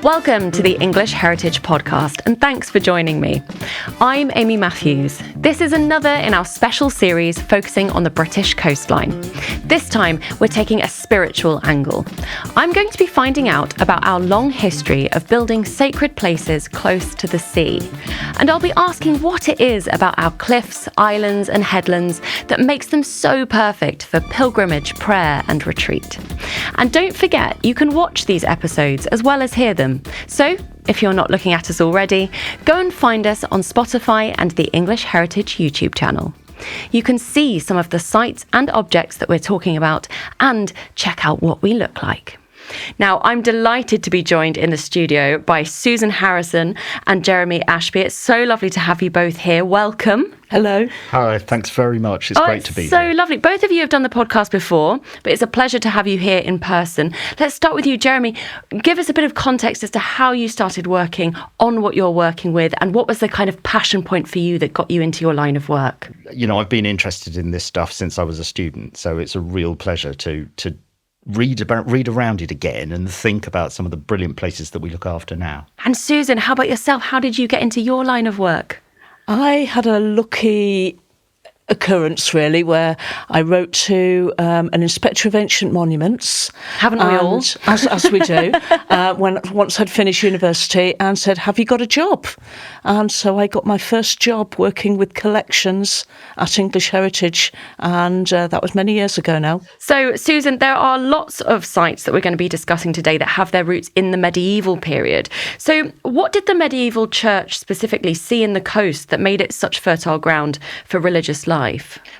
Welcome to the English Heritage Podcast, and thanks for joining me. I'm Amy Matthews. This is another in our special series focusing on the British coastline. This time, we're taking a spiritual angle. I'm going to be finding out about our long history of building sacred places close to the sea. And I'll be asking what it is about our cliffs, islands, and headlands that makes them so perfect for pilgrimage, prayer, and retreat. And don't forget, you can watch these episodes as well as hear them. So, if you're not looking at us already, go and find us on Spotify and the English Heritage YouTube channel. You can see some of the sites and objects that we're talking about and check out what we look like. Now, I'm delighted to be joined in the studio by Susan Harrison and Jeremy Ashbee. It's so lovely to have you both here. Welcome. Hello. Hi, thanks very much. It's great to be here. So lovely. Both of you have done the podcast before, but it's a pleasure to have you here in person. Let's start with you, Jeremy. Give us a bit of context as to how you started working on what you're working with and what was the kind of passion point for you that got you into your line of work? You know, I've been interested in this stuff since I was a student, so it's a real pleasure to read around it again and think about some of the brilliant places that we look after now. And Susan, how about yourself? How did you get into your line of work? I had a lucky occurrence, really, where I wrote to an inspector of ancient monuments. Haven't we all? As we do, once I'd finished university, and said, have you got a job? And so I got my first job working with collections at English Heritage, and that was many years ago now. So, Susan, there are lots of sites that we're going to be discussing today that have their roots in the medieval period. So what did the medieval church specifically see in the coast that made it such fertile ground for religious life?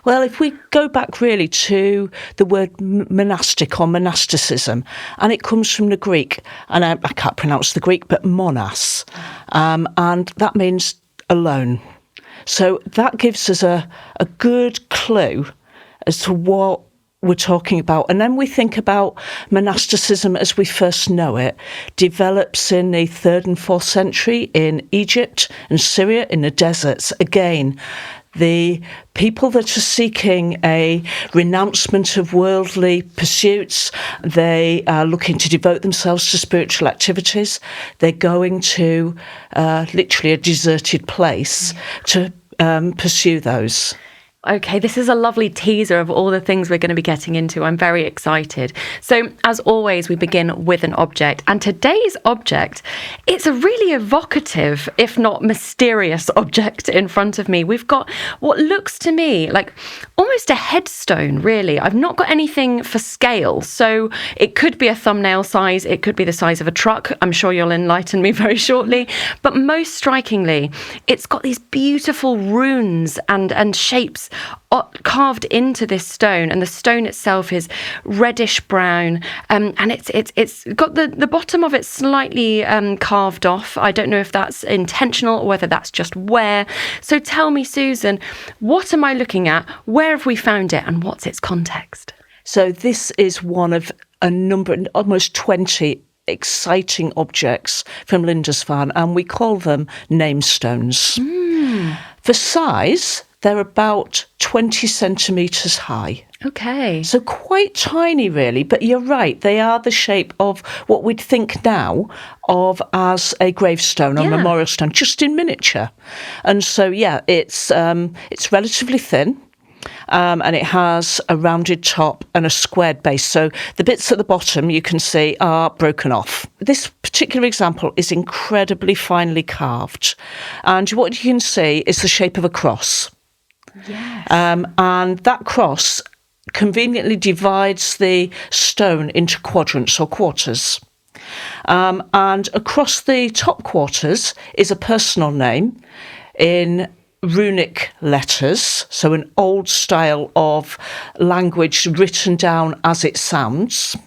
Well, if we go back really to the word monastic or monasticism, and it comes from the Greek, and I can't pronounce the Greek, but monas, and that means alone. So that gives us a good clue as to what we're talking about. And then we think about monasticism as we first know it, develops in the 3rd and 4th century in Egypt and Syria in the deserts. Again, the people that are seeking a renouncement of worldly pursuits, they are looking to devote themselves to spiritual activities. They're going to literally a deserted place to pursue those. Okay, this is a lovely teaser of all the things we're going to be getting into. I'm very excited. So, as always, we begin with an object. And today's object, it's a really evocative, if not mysterious object in front of me. We've got what looks to me like almost a headstone, really. I've not got anything for scale. So, it could be a thumbnail size. It could be the size of a truck. I'm sure you'll enlighten me very shortly. But most strikingly, it's got these beautiful runes and shapes carved into this stone, and the stone itself is reddish brown, and it's got the bottom of it slightly carved off. I don't know if that's intentional or whether that's just wear. So tell me, Susan, what am I looking at? Where have we found it, and what's its context? So this is one of a number, almost 20 exciting objects from Lindisfarne, and we call them namestones. For size, they're about 20 centimetres high. Okay. So quite tiny, really, but you're right. They are the shape of what we'd think now of as a gravestone or memorial stone, just in miniature. And so, it's relatively thin. And it has a rounded top and a squared base. So the bits at the bottom you can see are broken off. This particular example is incredibly finely carved. And what you can see is the shape of a cross. Yes. And that cross conveniently divides the stone into quadrants or quarters. And across the top quarters is a personal name in runic letters, so an old style of language written down as it sounds.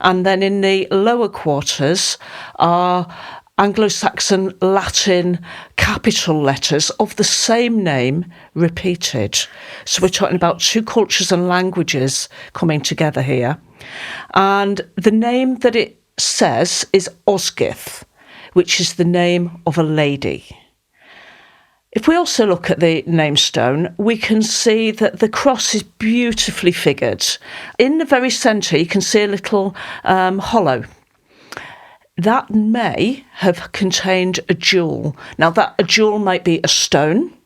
And then in the lower quarters are Anglo-Saxon Latin capital letters of the same name repeated. So we're talking about two cultures and languages coming together here. And the name that it says is Osgith, which is the name of a lady. If we also look at the namestone, we can see that the cross is beautifully figured. In the very centre, you can see a little hollow. that may have contained a jewel. Now, that a jewel might be a stone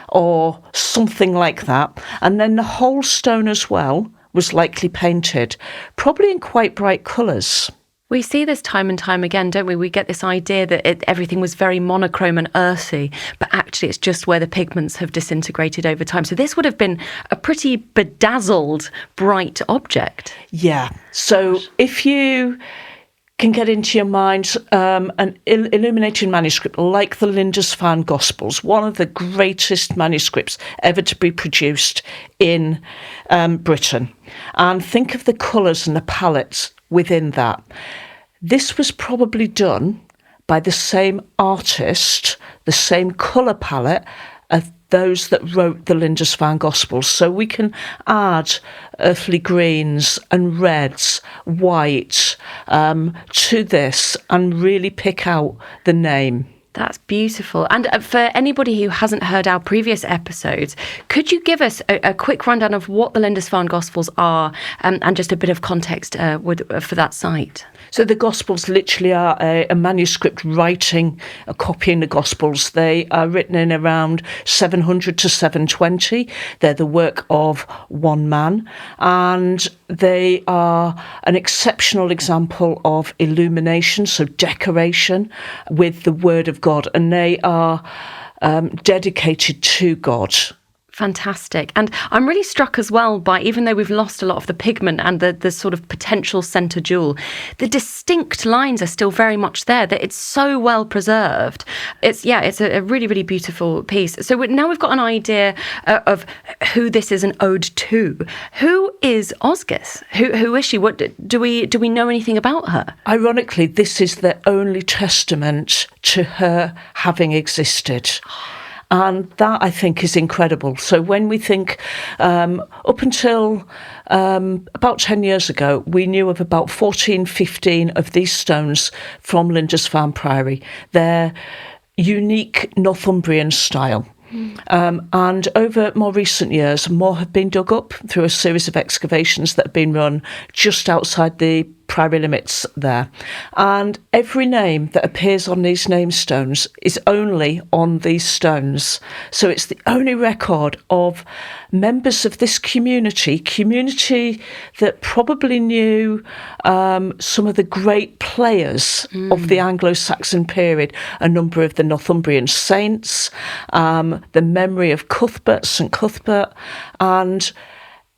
or something like that. And then the whole stone as well was likely painted, probably in quite bright colours. We see this time and time again, don't we? We get this idea that everything was very monochrome and earthy, but actually it's just where the pigments have disintegrated over time. So this would have been a pretty bedazzled, bright object. Yeah. So if you can get into your mind an illuminated manuscript like the Lindisfarne Gospels, one of the greatest manuscripts ever to be produced in Britain, and think of the colours and the palettes within that. This was probably done by the same artist, the same colour palette of those that wrote the Lindisfarne Gospels. So we can add earthly greens and reds, white to this and really pick out the name. That's beautiful. And for anybody who hasn't heard our previous episodes, could you give us a quick rundown of what the Lindisfarne Gospels are and just a bit of context for that site? So the Gospels literally are a manuscript writing, copying the Gospels. They are written in around 700 to 720. They're the work of one man, and they are an exceptional example of illumination, so decoration with the Word of God, and they are dedicated to God. Fantastic. And I'm really struck as well by, even though we've lost a lot of the pigment and the sort of potential centre jewel, the distinct lines are still very much there, that it's so well preserved. It's a really, really beautiful piece. So now we've got an idea of who this is an ode to. Who is Osgus? Who is she? What do we know anything about her? Ironically, this is the only testament to her having existed. And that, I think, is incredible. So when we think up until about 10 years ago, we knew of about 14, 15 of these stones from Lindisfarne Priory. They're unique Northumbrian style. And over more recent years, more have been dug up through a series of excavations that have been run just outside the priory limits there. And every name that appears on these namestones is only on these stones. So it's the only record of members of this community that probably knew some of the great players of the Anglo-Saxon period, a number of the Northumbrian saints, the memory of Cuthbert, St Cuthbert, and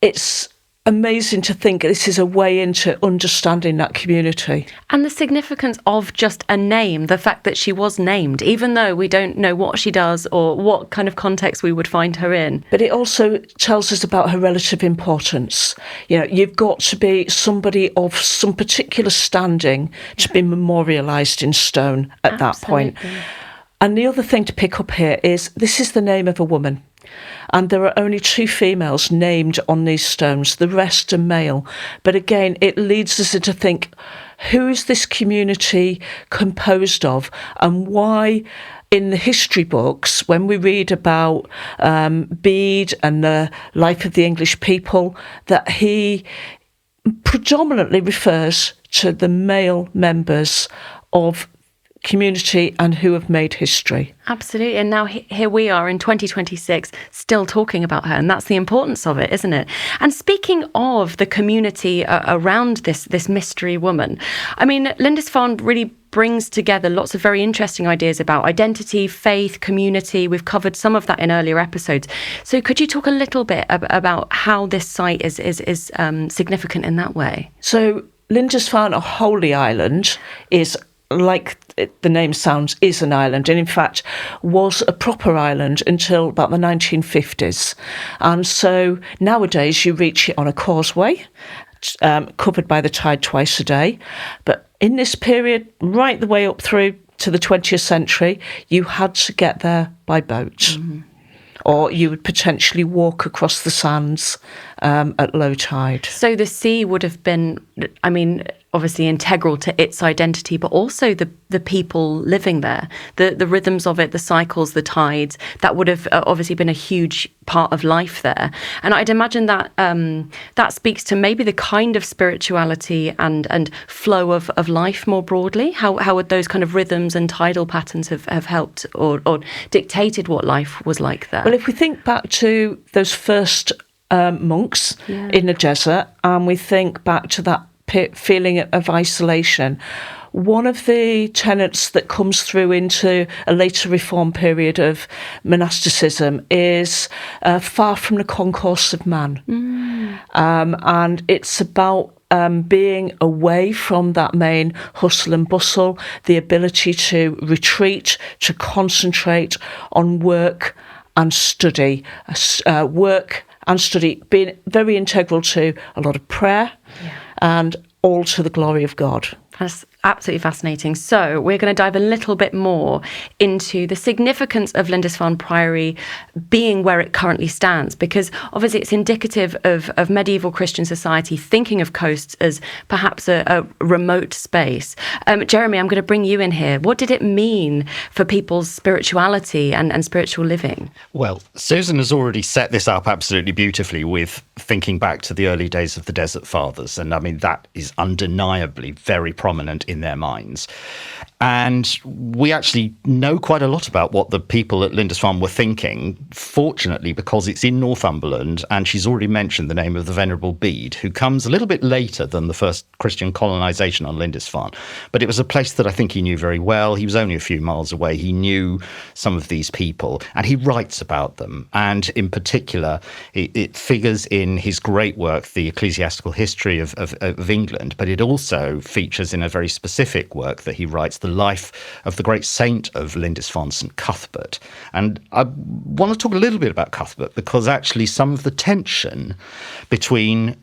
it's amazing to think this is a way into understanding that community. And the significance of just a name, the fact that she was named, even though we don't know what she does or what kind of context we would find her in. But it also tells us about her relative importance. You know, you've got to be somebody of some particular standing to be memorialised in stone at that point. And the other thing to pick up here is this is the name of a woman. And there are only 2 females named on these stones. The rest are male. But again, it leads us to think, who is this community composed of? And why, in the history books, when we read about Bede and the life of the English people, that he predominantly refers to the male members of community and who have made history. Absolutely. And now here we are in 2026 still talking about her, and that's the importance of it, isn't it? And speaking of the community around this mystery woman, I mean, Lindisfarne really brings together lots of very interesting ideas about identity, faith, community. We've covered some of that in earlier episodes. So could you talk a little bit about how this site is significant in that way? So Lindisfarne, or Holy Island, is, like the name sounds, is an island, and in fact was a proper island until about the 1950s. And so nowadays you reach it on a causeway, covered by the tide twice a day. But in this period, right the way up through to the 20th century, you had to get there by boat. Or you would potentially walk across the sands at low tide. So the sea would have been, I mean, obviously integral to its identity, but also the people living there, the rhythms of it, the cycles, the tides, that would have obviously been a huge part of life there. And I'd imagine that that speaks to maybe the kind of spirituality and flow of life more broadly. How would those kind of rhythms and tidal patterns have helped or dictated what life was like there? Well, if we think back to those first monks in the desert, and we think back to that feeling of isolation, one of the tenets that comes through into a later reform period of monasticism is far from the concourse of man. And it's about being away from that main hustle and bustle, the ability to retreat, to concentrate on work and study. Work and study being very integral to a lot of prayer and all to the glory of God. That's absolutely fascinating. So we're going to dive a little bit more into the significance of Lindisfarne Priory being where it currently stands, because obviously it's indicative of medieval Christian society thinking of coasts as perhaps a remote space. Jeremy, I'm going to bring you in here. What did it mean for people's spirituality and spiritual living? Well, Susan has already set this up absolutely beautifully with thinking back to the early days of the Desert Fathers. And I mean, that is undeniably very prominent in their minds. And we actually know quite a lot about what the people at Lindisfarne were thinking, fortunately, because it's in Northumberland, and she's already mentioned the name of the Venerable Bede, who comes a little bit later than the first Christian colonisation on Lindisfarne. But it was a place that I think he knew very well. He was only a few miles away. He knew some of these people, and he writes about them. And in particular, it figures in his great work, The Ecclesiastical History of England, but it also features in a very specific work that he writes, The Life of the Great Saint of Lindisfarne, St Cuthbert. And I want to talk a little bit about Cuthbert, because actually some of the tension between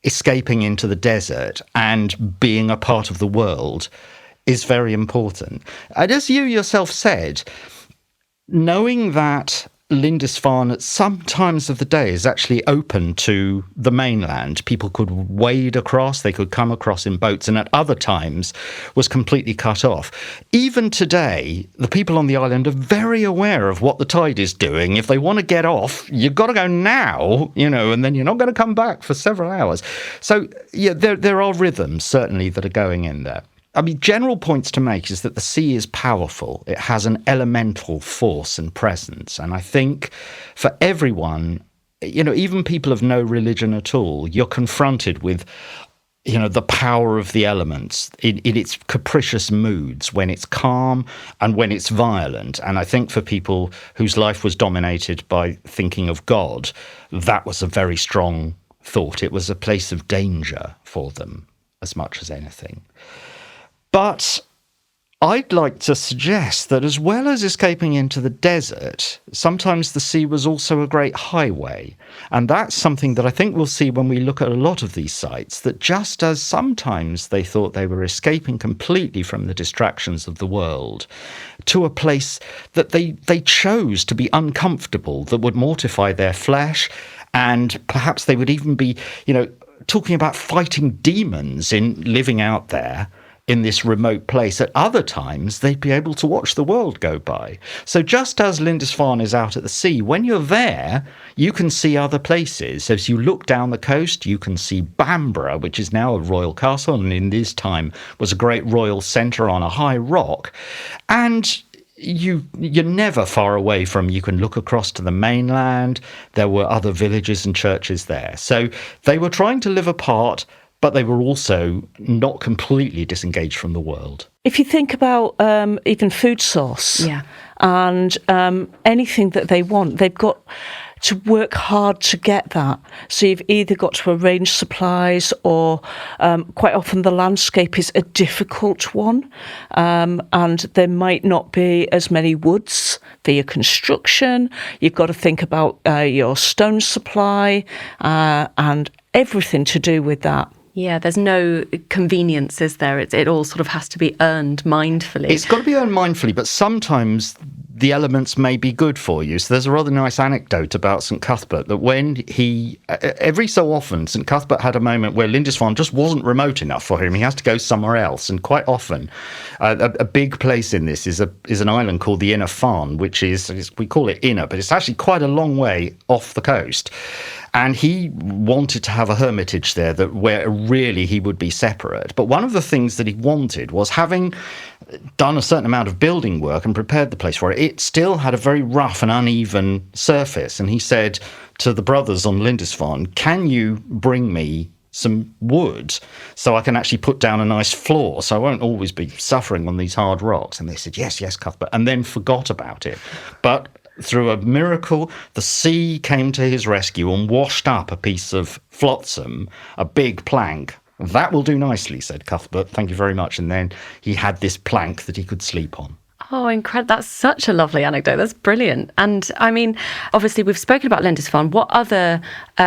escaping into the desert and being a part of the world is very important. And as you yourself said, knowing that Lindisfarne at some times of the day is actually open to the mainland. People could wade across, they could come across in boats, and at other times was completely cut off. Even today, the people on the island are very aware of what the tide is doing. If they want to get off, you've got to go now, and then you're not going to come back for several hours. So, yeah, there are rhythms, certainly, that are going in there. I mean, general points to make is that the sea is powerful. It has an elemental force and presence. And I think for everyone, even people of no religion at all, you're confronted with, the power of the elements in its capricious moods, when it's calm and when it's violent. And I think for people whose life was dominated by thinking of God, that was a very strong thought. It was a place of danger for them as much as anything. But I'd like to suggest that as well as escaping into the desert, sometimes the sea was also a great highway. And that's something that I think we'll see when we look at a lot of these sites, that just as sometimes they thought they were escaping completely from the distractions of the world to a place that they chose to be uncomfortable, that would mortify their flesh, and perhaps they would even be, talking about fighting demons in living out there in this remote place. At other times, they'd be able to watch the world go by. So just as Lindisfarne is out at the sea, when you're there, you can see other places. As you look down the coast, you can see Bamborough, which is now a royal castle, and in this time was a great royal centre on a high rock. And you're never far away from, you can look across to the mainland. There were other villages and churches there. So they were trying to live apart, but they were also not completely disengaged from the world. If you think about even food source and anything that they want, they've got to work hard to get that. So you've either got to arrange supplies, or quite often the landscape is a difficult one, and there might not be as many woods for your construction. You've got to think about your stone supply and everything to do with that. Yeah, there's no convenience, is there? It all sort of has to be earned mindfully. It's got to be earned mindfully, but sometimes the elements may be good for you. So there's a rather nice anecdote about St Cuthbert that when every so often, St Cuthbert had a moment where Lindisfarne just wasn't remote enough for him. He has to go somewhere else. And quite often, a big place in this is an island called the Inner Farne, which we call it inner, but it's actually quite a long way off the coast. And he wanted to have a hermitage there where really he would be separate. But one of the things that he wanted was, having done a certain amount of building work and prepared the place for it, it still had a very rough and uneven surface. And he said to the brothers on Lindisfarne, "Can you bring me some wood so I can actually put down a nice floor so I won't always be suffering on these hard rocks?" And they said, "Yes, yes, Cuthbert," and then forgot about it. But through a miracle, the sea came to his rescue and washed up a piece of flotsam, a big plank. "That will do nicely," said Cuthbert. "Thank you very much." And then he had this plank that he could sleep on. Oh, incredible. That's such a lovely anecdote. That's brilliant. And I mean, obviously, we've spoken about Lindisfarne. What other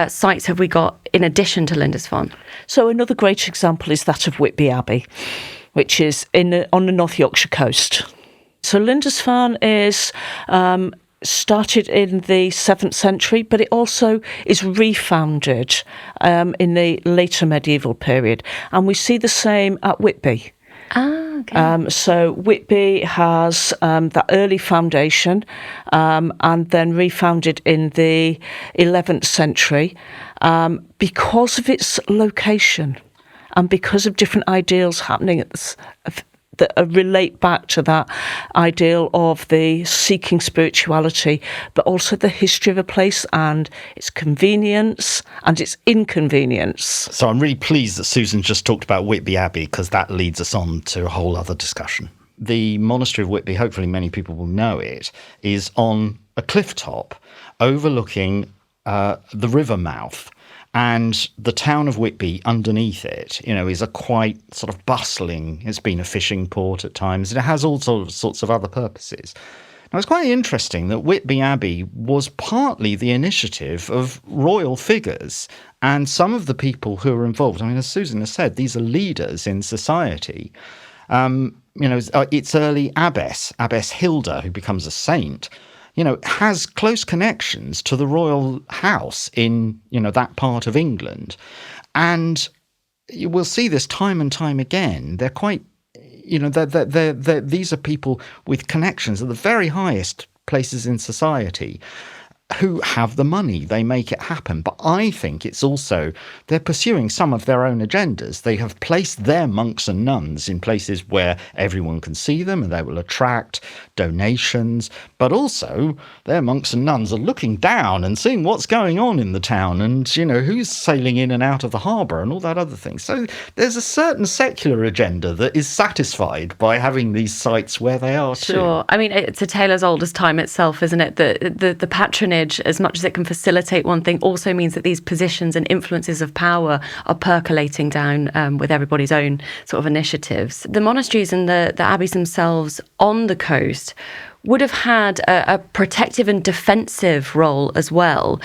sites have we got in addition to Lindisfarne? So another great example is that of Whitby Abbey, which is on the North Yorkshire coast. So Lindisfarne is started in the 7th century, but it also is refounded in the later medieval period. And we see the same at Whitby. Ah, okay. So Whitby has that early foundation and then refounded in the 11th century because of its location and because of different ideals happening that relate back to that ideal of the seeking spirituality, but also the history of a place and its convenience and its inconvenience. So I'm really pleased that Susan just talked about Whitby Abbey, because that leads us on to a whole other discussion. The monastery of Whitby, hopefully many people will know it, is on a cliff top overlooking the river mouth. And the town of Whitby underneath it, is a quite sort of bustling, it's been a fishing port at times, and it has all sorts of other purposes. Now, it's quite interesting that Whitby Abbey was partly the initiative of royal figures and some of the people who are involved. I mean, as Susan has said, these are leaders in society. Its early abbess Hilda, who becomes a saint, has close connections to the royal house in, that part of England. And you will see this time and time again. They're quite, these are people with connections at the very highest places in society who have the money. They make it happen. But I think it's also, they're pursuing some of their own agendas. They have placed their monks and nuns in places where everyone can see them and they will attract donations. But also, their monks and nuns are looking down and seeing what's going on in the town and, who's sailing in and out of the harbour and all that other thing. So there's a certain secular agenda that is satisfied by having these sites where they are too. Sure. I mean, it's a tale as old as time itself, isn't it? The patronage, as much as it can facilitate one thing, also means that these positions and influences of power are percolating down with everybody's own sort of initiatives. The monasteries and the abbeys themselves on the coast would have had a protective and defensive role as well.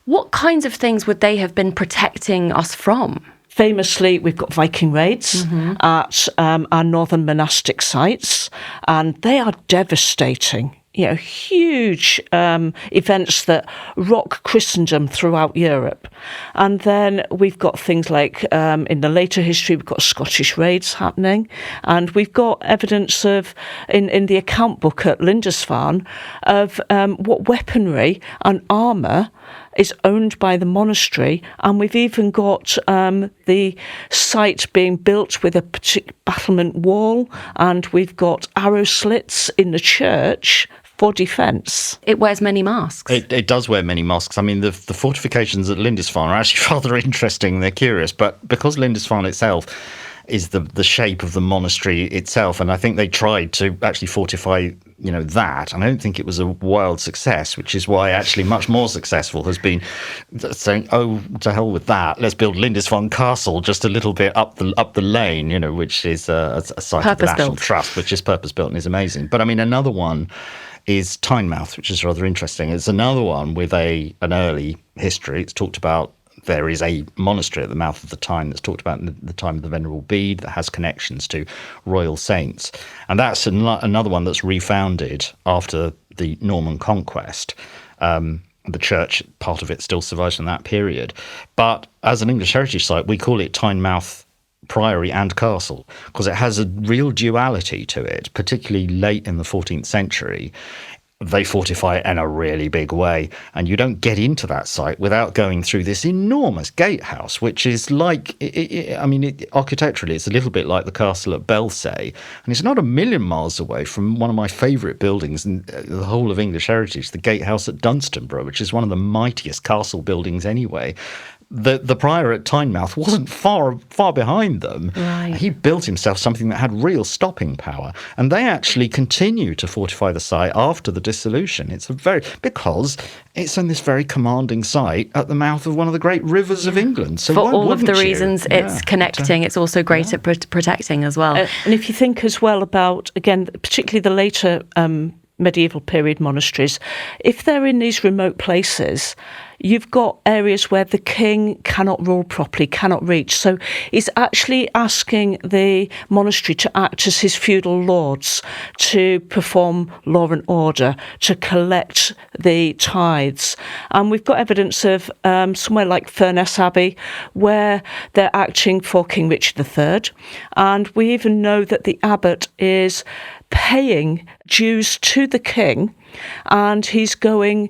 What kinds of things would they have been protecting us from? Famously, we've got Viking raids at our northern monastic sites, and they are devastating. Huge events that rock Christendom throughout Europe. And then we've got things like, in the later history, we've got Scottish raids happening. And we've got evidence of, in the account book at Lindisfarne, of what weaponry and armour is owned by the monastery, and we've even got the site being built with a particular battlement wall, and we've got arrow slits in the church for defence. It wears many masks. It does wear many masks. I mean, the fortifications at Lindisfarne are actually rather interesting. They're curious, but because Lindisfarne itself is the shape of the monastery itself, and I think they tried to actually fortify that, and I don't think it was a wild success, which is why actually much more successful has been saying, oh, to hell with that, let's build Lindisfarne Castle just a little bit up the lane, which is a site of the National Trust, which is purpose-built and is amazing. But I mean, another one is Tynemouth, which is rather interesting. It's another one with an early history. It's talked about there is a monastery at the mouth of the Tyne that's talked about in the time of the Venerable Bede that has connections to royal saints. And that's another one that's refounded after the Norman conquest. The church, part of it still survives from that period. But as an English heritage site, we call it Tynemouth Priory and Castle because it has a real duality to it, particularly late in the 14th century. They fortify it in a really big way, and you don't get into that site without going through this enormous gatehouse, which is like, architecturally, it's a little bit like the castle at Belsay, and it's not a million miles away from one of my favourite buildings in the whole of English heritage, the gatehouse at Dunstanburgh, which is one of the mightiest castle buildings anyway. The prior at Tynemouth wasn't far behind them. Right. He built himself something that had real stopping power, and they actually continue to fortify the site after the dissolution. Because it's on this very commanding site at the mouth of one of the great rivers of England. So for all of the you? reasons it's connecting, it's also great at protecting as well. And if you think as well about, again, particularly the later medieval period monasteries, if they're in these remote places, you've got areas where the king cannot rule properly, cannot reach. So he's actually asking the monastery to act as his feudal lords, to perform law and order, to collect the tithes. And we've got evidence of somewhere like Furness Abbey, where they're acting for King Richard III. And we even know that the abbot is paying dues to the king, and he's going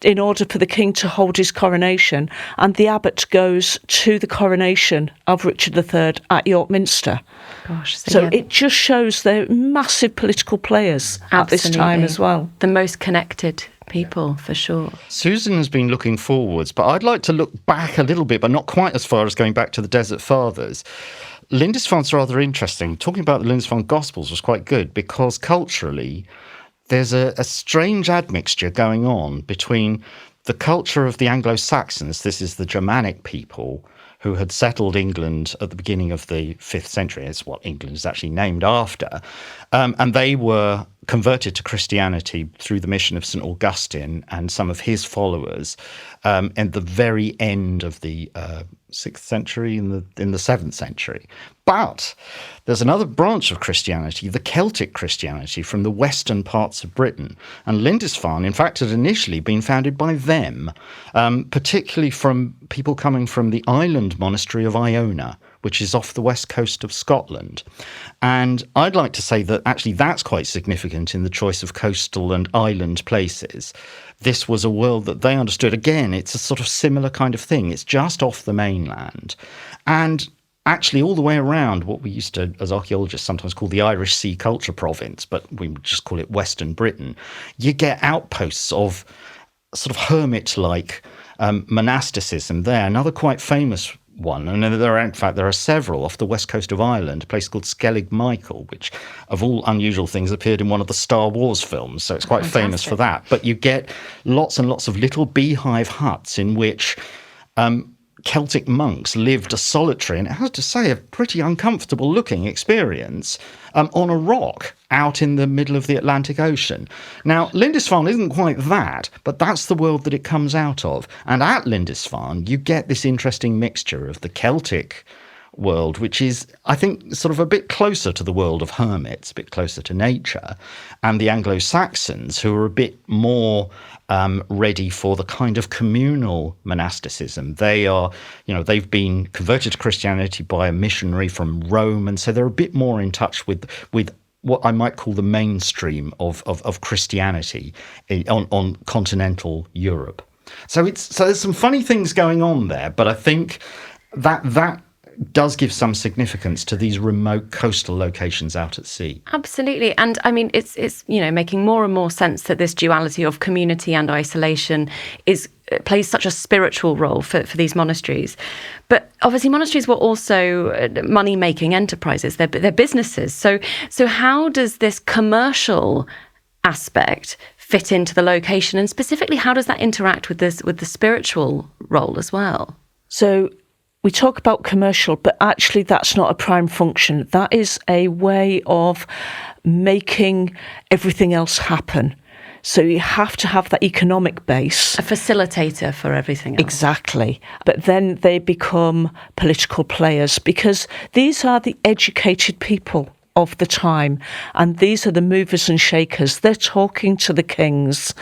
in order for the king to hold his coronation, and the abbot goes to the coronation of Richard III at York Minster. Gosh, so it just shows they're massive political players at this time as well. The most connected people, for sure. Susan has been looking forwards, but I'd like to look back a little bit, but not quite as far as going back to the Desert Fathers. Lindisfarne's rather interesting. Talking about the Lindisfarne Gospels was quite good because culturally there's a strange admixture going on between the culture of the Anglo-Saxons, this is the Germanic people who had settled England at the beginning of the 5th century. It's what England is actually named after. And they were converted to Christianity through the mission of St. Augustine and some of his followers at the very end of the 6th century, in the 7th century. But there's another branch of Christianity, the Celtic Christianity from the western parts of Britain. And Lindisfarne, in fact, had initially been founded by them, particularly from people coming from the island monastery of Iona, which is off the west coast of Scotland. And I'd like to say that actually that's quite significant in the choice of coastal and island places. This was a world that they understood. Again, it's a sort of similar kind of thing. It's just off the mainland. And actually all the way around what we used to, as archaeologists, sometimes call the Irish Sea Culture Province, but we would just call it Western Britain, you get outposts of sort of hermit-like monasticism there. Another quite famous one, and there are several off the west coast of Ireland, a place called Skellig Michael, which of all unusual things appeared in one of the Star Wars films, so it's quite famous for that. But you get lots and lots of little beehive huts in which Celtic monks lived a solitary, and I have to say a pretty uncomfortable looking experience, on a rock out in the middle of the Atlantic Ocean. Now, Lindisfarne isn't quite that, but that's the world that it comes out of. And at Lindisfarne, you get this interesting mixture of the Celtic world, which is, I think, sort of a bit closer to the world of hermits, a bit closer to nature, and the Anglo-Saxons, who are a bit more ready for the kind of communal monasticism. They are, they've been converted to Christianity by a missionary from Rome, and so they're a bit more in touch with what I might call the mainstream of Christianity on continental Europe. So there's some funny things going on there, but I think that does give some significance to these remote coastal locations out at sea. Absolutely. And I mean, it's making more and more sense that this duality of community and isolation plays such a spiritual role for these monasteries. But obviously monasteries were also money-making enterprises. They're businesses. So how does this commercial aspect fit into the location? And specifically, how does that interact with the spiritual role as well? So we talk about commercial, but actually that's not a prime function. That is a way of making everything else happen. So you have to have that economic base. A facilitator for everything else. Exactly. But then they become political players because these are the educated people of the time, and these are the movers and shakers. They're talking to the kings,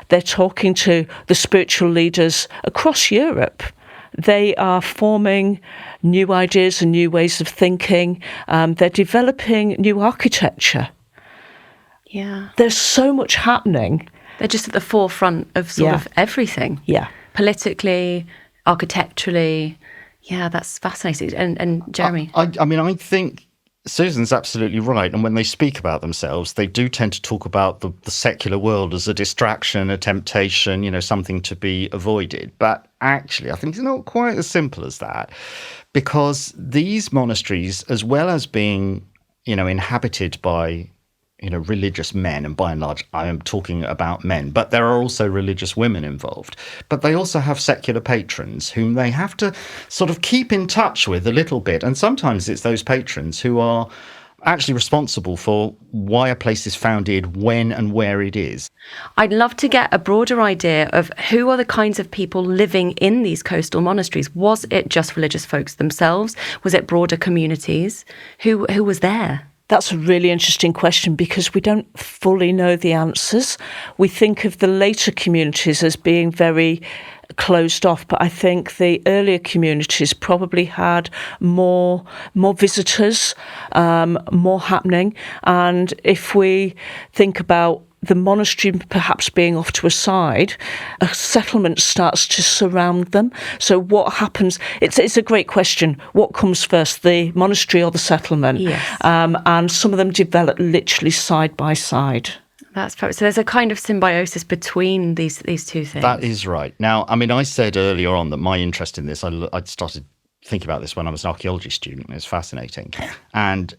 they're talking to the spiritual leaders across Europe. They are forming new ideas and new ways of thinking. They're developing new architecture. Yeah. There's so much happening. They're just at the forefront of sort of everything. Yeah. Politically, architecturally. Yeah, that's fascinating. And Jeremy? I think Susan's absolutely right. And when they speak about themselves, they do tend to talk about the secular world as a distraction, a temptation, something to be avoided. But actually, I think it's not quite as simple as that, because these monasteries, as well as being, inhabited by religious men, and by and large, I am talking about men, but there are also religious women involved. But they also have secular patrons whom they have to sort of keep in touch with a little bit. And sometimes it's those patrons who are actually responsible for why a place is founded, when and where it is. I'd love to get a broader idea of who are the kinds of people living in these coastal monasteries. Was it just religious folks themselves? Was it broader communities? Who was there? That's a really interesting question because we don't fully know the answers. We think of the later communities as being very closed off, but I think the earlier communities probably had more visitors, more happening. And if we think about the monastery perhaps being off to a side, a settlement starts to surround them. So what happens? It's a great question. What comes first, the monastery or the settlement? Yes. And some of them develop literally side by side. That's perfect. So there's a kind of symbiosis between these two things. That is right. Now, I said earlier on that my interest in this, I'd started thinking about this when I was an archaeology student. It was fascinating. And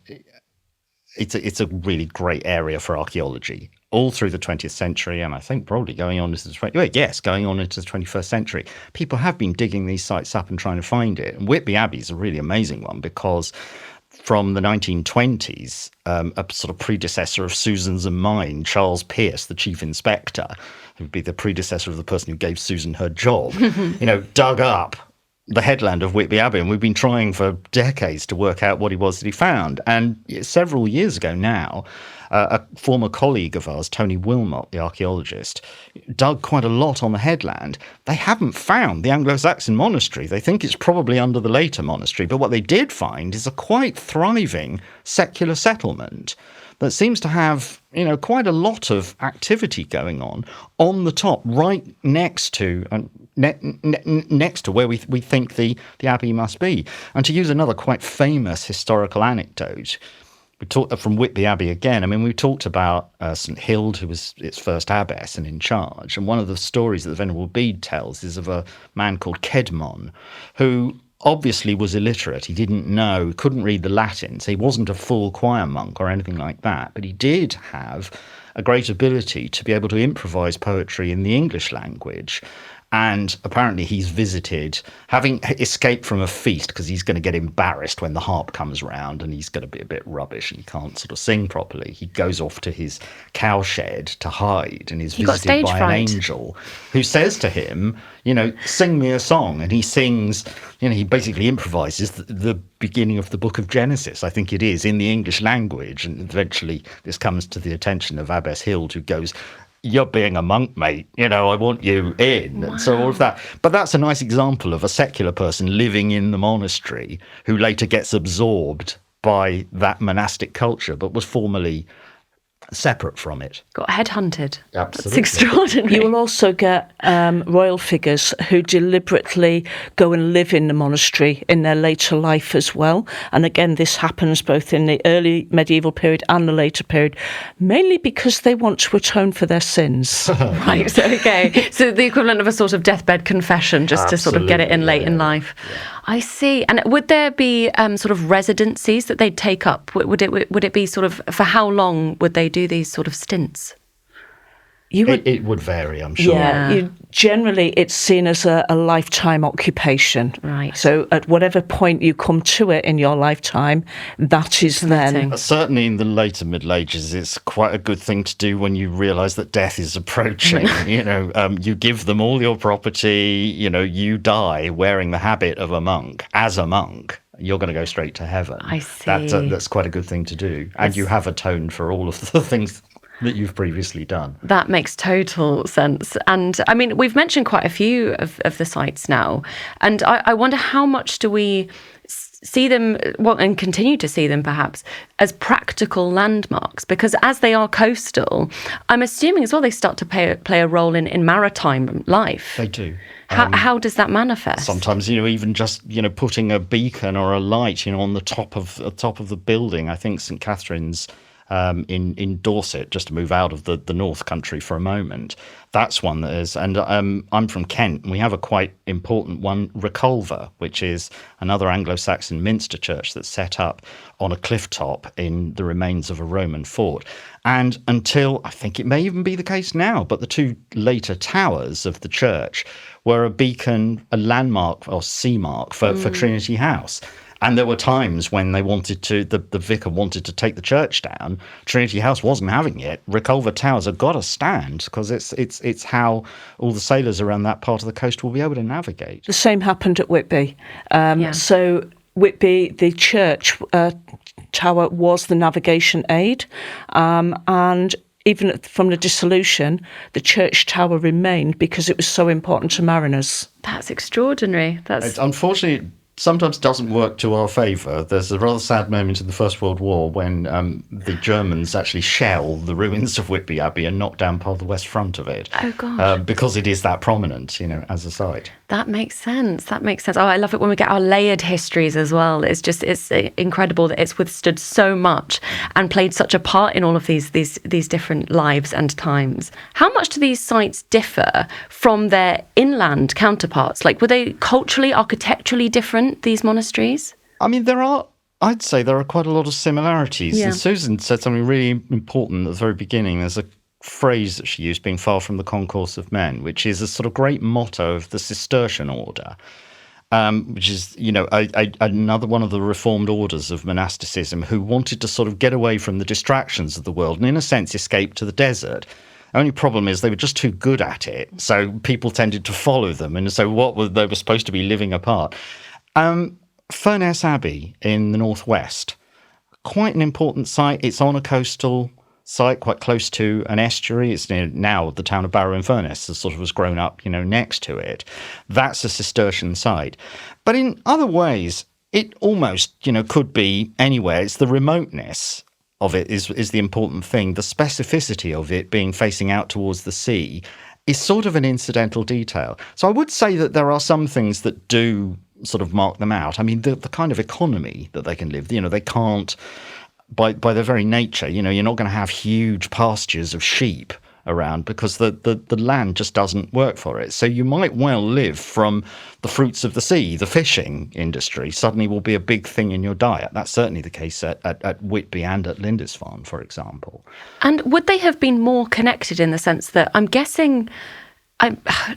it's a really great area for archaeology all through the 20th century, and I think probably going on into the 21st century. People have been digging these sites up and trying to find it. And Whitby Abbey is a really amazing one because from the 1920s, a sort of predecessor of Susan's and mine, Charles Pearce, the chief inspector, who would be the predecessor of the person who gave Susan her job, dug up the headland of Whitby Abbey, and we've been trying for decades to work out what it was that he found. And several years ago now, a former colleague of ours, Tony Wilmot, the archaeologist, dug quite a lot on the headland. They haven't found the Anglo-Saxon monastery. They think it's probably under the later monastery, but what they did find is a quite thriving secular settlement that seems to have, quite a lot of activity going on the top, right next to next to where we think the abbey must be. And to use another quite famous historical anecdote, we talked from Whitby Abbey again. We talked about St Hild, who was its first abbess and in charge. And one of the stories that the Venerable Bede tells is of a man called Cedmon, who obviously was illiterate. He didn't know, couldn't read the Latin, so he wasn't a full choir monk or anything like that. But he did have a great ability to be able to improvise poetry in the English language. And apparently he's visited, having escaped from a feast because he's going to get embarrassed when the harp comes round and he's going to be a bit rubbish and he can't sort of sing properly. He goes off to his cowshed to hide and is visited by an angel who says to him, sing me a song. And he sings, he basically improvises the beginning of the book of Genesis, I think it is, in the English language. And eventually this comes to the attention of Abbess Hild, who goes, "You're being a monk, mate. I want you in." Wow. And so all of that. But that's a nice example of a secular person living in the monastery who later gets absorbed by that monastic culture, but was formerly separate from it. Got headhunted. Absolutely. That's extraordinary. You will also get royal figures who deliberately go and live in the monastery in their later life as well. And again, this happens both in the early medieval period and the later period, mainly because they want to atone for their sins. Right, so okay. So the equivalent of a sort of deathbed confession, just to sort of get it in late in life. Yeah. I see. And would there be sort of residencies that they'd take up? Would it be sort of, for how long would they do these sort of stints? It would vary, I'm sure. Yeah, generally it's seen as a lifetime occupation. Right. So at whatever point you come to it in your lifetime, that is then. Certainly in the later Middle Ages, it's quite a good thing to do when you realise that death is approaching. You give them all your property, you die wearing the habit of a monk. As a monk, you're going to go straight to heaven. I see. That's quite a good thing to do. And you have atoned for all of the things that you've previously done. That makes total sense. And I mean, we've mentioned quite a few of the sites now. And I wonder how much do we see them, and continue to see them perhaps, as practical landmarks? Because as they are coastal, I'm assuming as well they start to play a role in maritime life. They do. How does that manifest? Sometimes, even just, putting a beacon or a light, on the top of the building. I think St Catherine's in Dorset, just to move out of the North Country for a moment. That's one that is, and I'm from Kent, and we have a quite important one, Reculver, which is another Anglo-Saxon minster church that's set up on a cliff top in the remains of a Roman fort. And until, I think it may even be the case now, but the two later towers of the church were a beacon, a landmark or sea mark for Trinity House. And there were times when they wanted to, the vicar wanted to take the church down. Trinity House wasn't having it. Reculver Towers have got to stand because it's how all the sailors around that part of the coast will be able to navigate. The same happened at Whitby. So Whitby, the church tower was the navigation aid, and even from the dissolution, the church tower remained because it was so important to mariners. That's extraordinary. It's unfortunately, sometimes doesn't work to our favour. There's a rather sad moment in the First World War when the Germans actually shell the ruins of Whitby Abbey and knock down part of the west front of it. Oh, God. Because it is that prominent, as a site. That makes sense. Oh, I love it when we get our layered histories as well. It's incredible that it's withstood so much and played such a part in all of these different lives and times. How much do these sites differ from their inland counterparts? Like, were they culturally, architecturally different, these monasteries? I mean, I'd say there are quite a lot of similarities. Yeah. And Susan said something really important at the very beginning. There's a phrase that she used, being far from the concourse of men, which is a sort of great motto of the Cistercian order, which is, another one of the reformed orders of monasticism who wanted to sort of get away from the distractions of the world and, in a sense, escape to the desert. Only problem is they were just too good at it, so people tended to follow them, and so they were supposed to be living apart. Furness Abbey in the northwest, quite an important site. It's on a coastal site, quite close to an estuary. It's near now the town of Barrow-in-Furness, that sort of was grown up, next to it. That's a Cistercian site. But in other ways, it almost, could be anywhere. It's the remoteness of it is the important thing. The specificity of it being facing out towards the sea is sort of an incidental detail. So I would say that there are some things that do sort of mark them out. I mean, the kind of economy that they can live, they can't, by their very nature, you're not going to have huge pastures of sheep around because the land just doesn't work for it. So you might well live from the fruits of the sea. The fishing industry suddenly will be a big thing in your diet. That's certainly the case at Whitby and at Lindisfarne, for example. And would they have been more connected in the sense that I'm guessing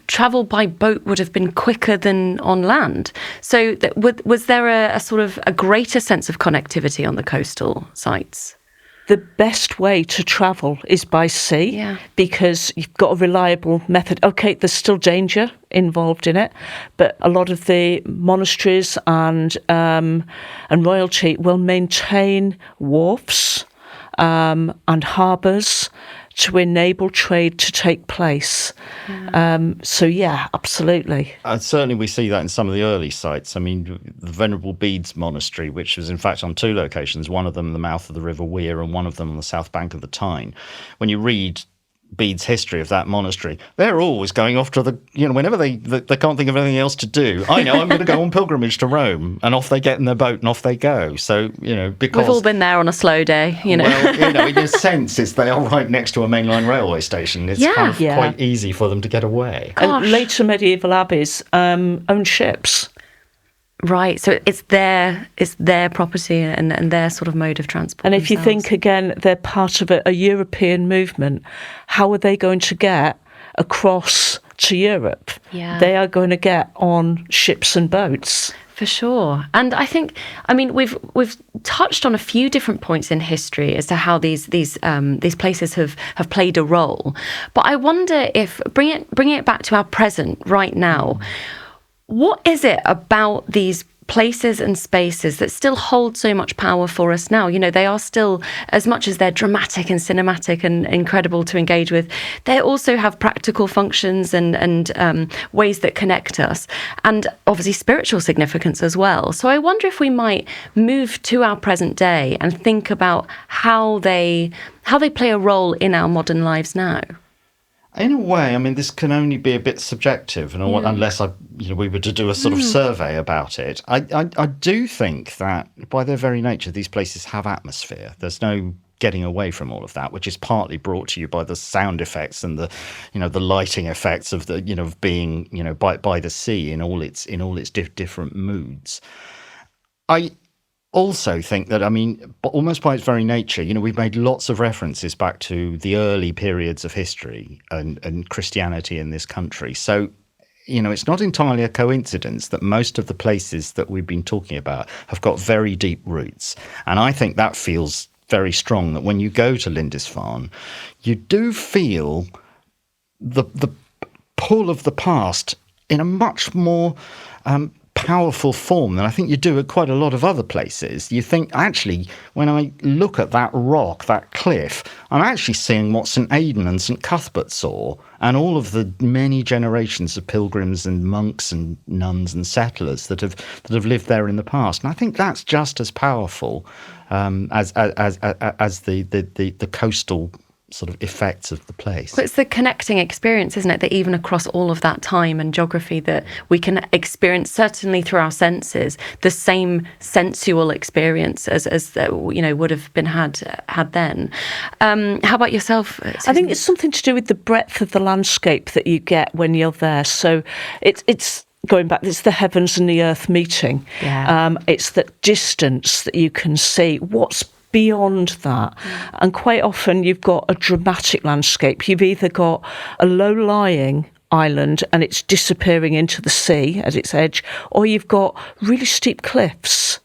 travel by boat would have been quicker than on land? So was there a sort of a greater sense of connectivity on the coastal sites? The best way to travel is by sea, because you've got a reliable method. Okay, there's still danger involved in it, but a lot of the monasteries and royalty will maintain wharfs and harbours to enable trade to take place. Absolutely. Certainly we see that in some of the early sites. I mean, the Venerable Bede's Monastery, which was in fact on two locations, one of them the mouth of the River Wear and one of them on the south bank of the Tyne. When you read Bede's history of that monastery, they're always going off to whenever they can't think of anything else to do. I'm going to go on pilgrimage to Rome, and off they get in their boat and off they go. So, because we've all been there on a slow day, Well, in a sense, they are right next to a mainline railway station. It's kind of quite easy for them to get away. And later medieval abbeys owned ships. Right, so it's their property and their sort of mode of transport. And if you themselves. think again, they're part of a European movement. How are they going to get across to Europe? Yeah. They are going to get on ships and boats. For sure. And I think, I mean, we've touched on a few different points in history as to how these places have played a role. But I wonder if bringing it back to our present right now, what is it about these places and spaces that still hold so much power for us now? You know, they are still, as much as they're dramatic and cinematic and incredible to engage with, they also have practical functions and ways that connect us, and obviously spiritual significance as well. So I wonder if we might move to our present day and think about how they play a role in our modern lives now. In a way, I mean, this can only be a bit subjective, and unless we were to do a sort of survey about it. I do think that by their very nature, these places have atmosphere. There's no getting away from all of that, which is partly brought to you by the sound effects and the lighting effects of of being by the sea in all its different moods. I also think that, I mean, almost by its very nature, we've made lots of references back to the early periods of history and Christianity in this country. So, it's not entirely a coincidence that most of the places that we've been talking about have got very deep roots. And I think that feels very strong, that when you go to Lindisfarne, you do feel the pull of the past in a much more powerful form than I think you do at quite a lot of other places. You think, actually, when I look at that rock, that cliff, I'm actually seeing what St Aidan and St Cuthbert saw, and all of the many generations of pilgrims and monks and nuns and settlers that have lived there in the past. And I think that's just as powerful as the coastal sort of effects of the place. Well, it's the connecting experience, isn't it, that even across all of that time and geography that we can experience, certainly through our senses, the same sensual experience as would have been had then. How about yourself, Susan? I think it's something to do with the breadth of the landscape that you get when you're there. So it's going back, it's the heavens and the earth meeting. Yeah. It's that distance that you can see. What's beyond that? And quite often you've got a dramatic landscape. You've either got a low-lying island and it's disappearing into the sea at its edge, or you've got really steep cliffs.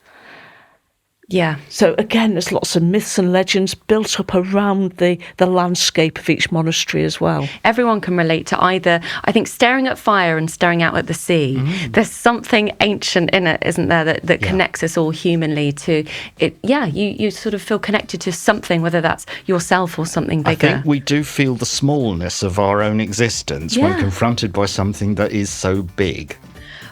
Yeah. So again, there's lots of myths and legends built up around the landscape of each monastery as well. Everyone can relate to either, I think, staring at fire and staring out at the sea. There's something ancient in it, isn't there, that connects us all humanly to it. Yeah, you sort of feel connected to something, whether that's yourself or something bigger. I think we do feel the smallness of our own existence when confronted by something that is so big.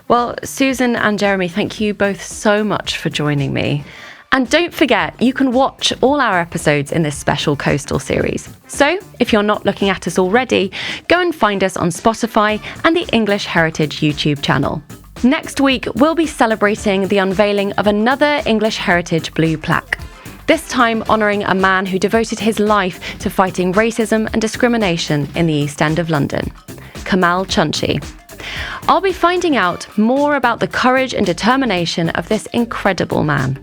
Well, Susan and Jeremy, thank you both so much for joining me. And don't forget, you can watch all our episodes in this special coastal series. So, if you're not looking at us already, go and find us on Spotify and the English Heritage YouTube channel. Next week, we'll be celebrating the unveiling of another English Heritage Blue plaque. This time honouring a man who devoted his life to fighting racism and discrimination in the East End of London, Kamal Chunchi. I'll be finding out more about the courage and determination of this incredible man.